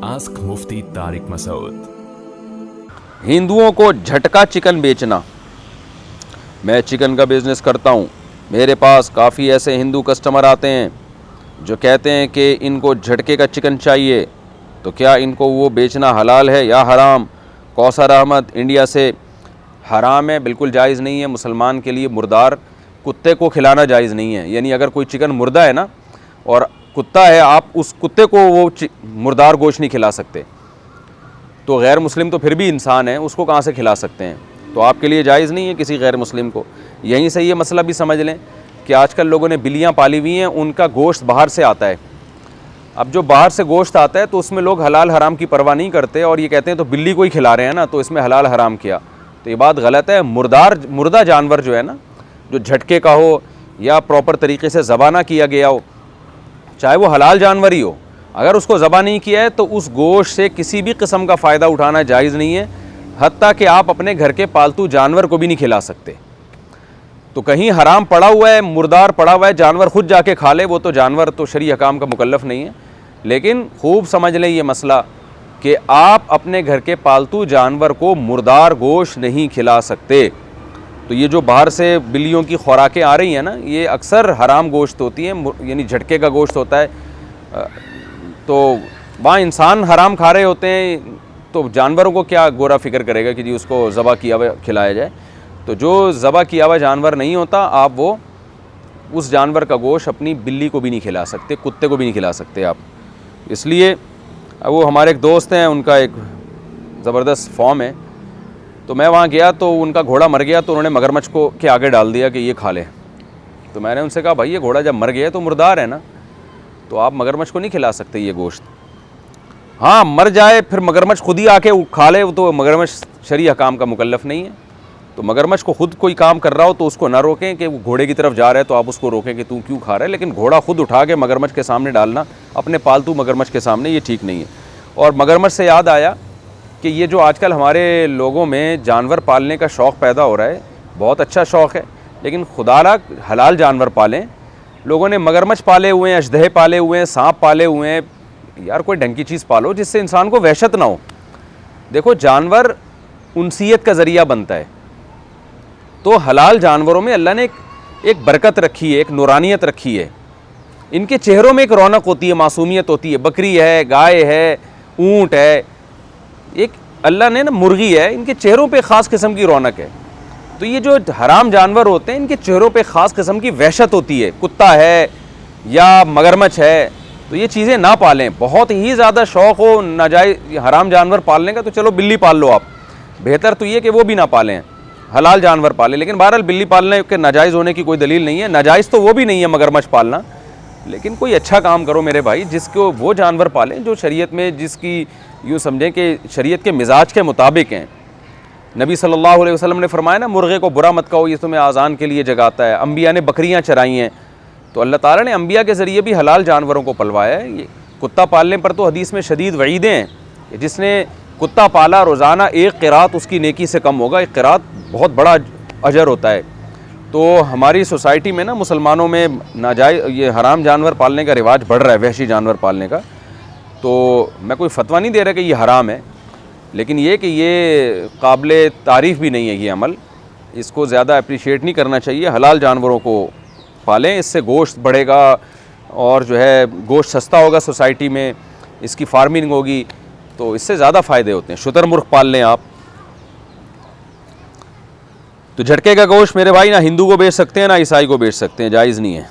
Ask मुफ्ती तारिक मसूद। हिंदुओं को झटका चिकन बेचना। मैं चिकन का बिज़नेस करता हूँ। मेरे पास काफ़ी ऐसे हिंदू कस्टमर आते हैं जो कहते हैं कि इनको झटके का चिकन चाहिए, तो क्या इनको वो बेचना हलाल है या हराम? कौसर अहमद इंडिया से। हराम है, बिल्कुल जायज़ नहीं है। मुसलमान के लिए मुर्दार कुत्ते को खिलाना जायज़ नहीं है। यानी अगर कोई चिकन मुर्दा है ना और कुत्ता है, आप उस कुत्ते को वो मुर्दार गोश्त नहीं खिला सकते, तो गैर मुस्लिम तो फिर भी इंसान है, उसको कहाँ से खिला सकते हैं? तो आपके लिए जायज़ नहीं है किसी गैर मुस्लिम को। यहीं से ये मसला भी समझ लें कि आजकल लोगों ने बिल्लियाँ पाली हुई हैं, उनका गोश्त बाहर से आता है। अब जो बाहर से गोश्त आता है तो उसमें लोग हलाल हराम की परवाह नहीं करते और ये कहते हैं तो बिल्ली को ही खिला रहे हैं ना, तो इसमें हलाल हराम किया। तो ये बात गलत है। मुर्दा जानवर जो है ना, जो झटके का हो या प्रॉपर तरीके से ज़बा ना किया गया हो, चाहे वो हलाल जानवर ही हो, अगर उसको ज़बा नहीं किया है तो उस गोश्त से किसी भी किस्म का फ़ायदा उठाना जायज़ नहीं है। हत्ता कि आप अपने घर के पालतू जानवर को भी नहीं खिला सकते। तो कहीं हराम पड़ा हुआ है, मुर्दार पड़ा हुआ है, जानवर खुद जाके खा ले, वो तो जानवर तो शरई हकाम का मुकल्लफ नहीं है। लेकिन खूब समझ लें ये मसला कि आप अपने घर के पालतू जानवर को मुर्दार गोश्त नहीं खिला सकते। तो ये जो बाहर से बिल्लियों की खुराकें आ रही हैं ना, ये अक्सर हराम गोश्त होती हैं, यानी झटके का गोश्त होता है। तो वहाँ इंसान हराम खा रहे होते हैं, तो जानवरों को क्या गोरा फिक्र करेगा कि जी उसको ज़बा किया हुआ खिलाया जाए। तो जो ज़बा किया हुआ जानवर नहीं होता, आप वो उस जानवर का गोश्त अपनी बिल्ली को भी नहीं खिला सकते, कुत्ते को भी नहीं खिला सकते आप। इसलिए वो हमारे एक दोस्त हैं, उनका एक ज़बरदस्त फॉर्म है, तो मैं वहाँ गया तो उनका घोड़ा मर गया, तो उन्होंने मगरमच्छ को के आगे डाल दिया कि ये खा ले। तो मैंने उनसे कहा भाई ये घोड़ा जब मर गया तो मुर्दार है ना, तो आप मगरमच्छ को नहीं खिला सकते ये गोश्त। हाँ, मर जाए फिर मगरमच्छ खुद ही आके खा ले, तो मगरमच्छ शरई हकाम का मुकल्लफ नहीं है। तो मगरमच्छ को खुद कोई काम कर रहा हो तो उसको ना रोकें कि वो घोड़े की तरफ जा रहा है तो आप उसको रोकें कि तू क्यों खा रहा है। लेकिन घोड़ा खुद उठा के मगरमच्छ के सामने डालना, अपने पालतू मगरमच्छ के सामने, ये ठीक नहीं है। और मगरमच्छ से याद आया कि ये जो आजकल हमारे लोगों में जानवर पालने का शौक़ पैदा हो रहा है, बहुत अच्छा शौक़ है, लेकिन खुदारा हलाल जानवर पालें। लोगों ने मगरमच्छ पाले हुए हैं, अजदहे पाले हुए हैं, सांप पाले हुए हैं। यार कोई ढंग की चीज़ पालो जिससे इंसान को वहशत ना हो। देखो, जानवर उनसियत का ज़रिया बनता है, तो हलाल जानवरों में अल्लाह ने एक बरकत रखी है, एक नूरानियत रखी है। इनके चेहरों में एक रौनक होती है, मासूमियत होती है। बकरी है, गाय है, ऊँट है, एक अल्लाह ने ना मुर्गी है, इनके चेहरों पे ख़ास किस्म की रौनक है। तो ये जो हराम जानवर होते हैं, इनके चेहरों पे ख़ास किस्म की वहशत होती है। कुत्ता है या मगरमच्छ है, तो ये चीज़ें ना पालें। बहुत ही ज़्यादा शौक़ हो नाजायज़ हराम जानवर पालने का तो चलो बिल्ली पाल लो आप, बेहतर तो ये कि वो भी ना पालें, हलाल जानवर पालें। लेकिन बहरहाल बिल्ली पालने के नाजायज़ होने की कोई दलील नहीं है। नाजायज़ तो वो भी नहीं है मगरमच्छ पालना, लेकिन कोई अच्छा काम करो मेरे भाई, जिसको वो जानवर पालें जो शरीयत में, जिसकी यूँ समझें कि शरीयत के मिजाज के मुताबिक हैं। नबी सल्लल्लाहु अलैहि वसल्लम ने फरमाया ना, मुर्गे को बुरा मत कहो, ये तुम्हें आज़ान के लिए जगाता है। अंबिया ने बकरियाँ चराई हैं, तो अल्लाह ताला ने अंबिया के ज़रिए भी हलाल जानवरों को पलवाया है। ये कुत्ता पालने पर तो हदीस में शदीद वईदें हैं कि जिसने कुत्ता पाला रोज़ाना एक क़िरात उसकी नेकी से कम होगा। एक क़िरात बहुत बड़ा अजर होता है। तो हमारी सोसाइटी में ना, मुसलमानों में नाजायज़ ये हराम जानवर पालने का रिवाज बढ़ रहा है, वहशी जानवर पालने का। तो मैं कोई फतवा नहीं दे रहा कि ये हराम है, लेकिन ये कि ये काबिल तारीफ़ भी नहीं है ये अमल, इसको ज़्यादा अप्रिशिएट नहीं करना चाहिए। हलाल जानवरों को पालें, इससे गोश्त बढ़ेगा और जो है गोश्त सस्ता होगा सोसाइटी में, इसकी फार्मिंग होगी, तो इससे ज़्यादा फ़ायदे होते हैं। शुतुरमुर्ग पाल लें आप। तो झटके का गोश्त मेरे भाई ना हिंदू को बेच सकते हैं ना ईसाई को बेच सकते हैं, जायज़ नहीं है।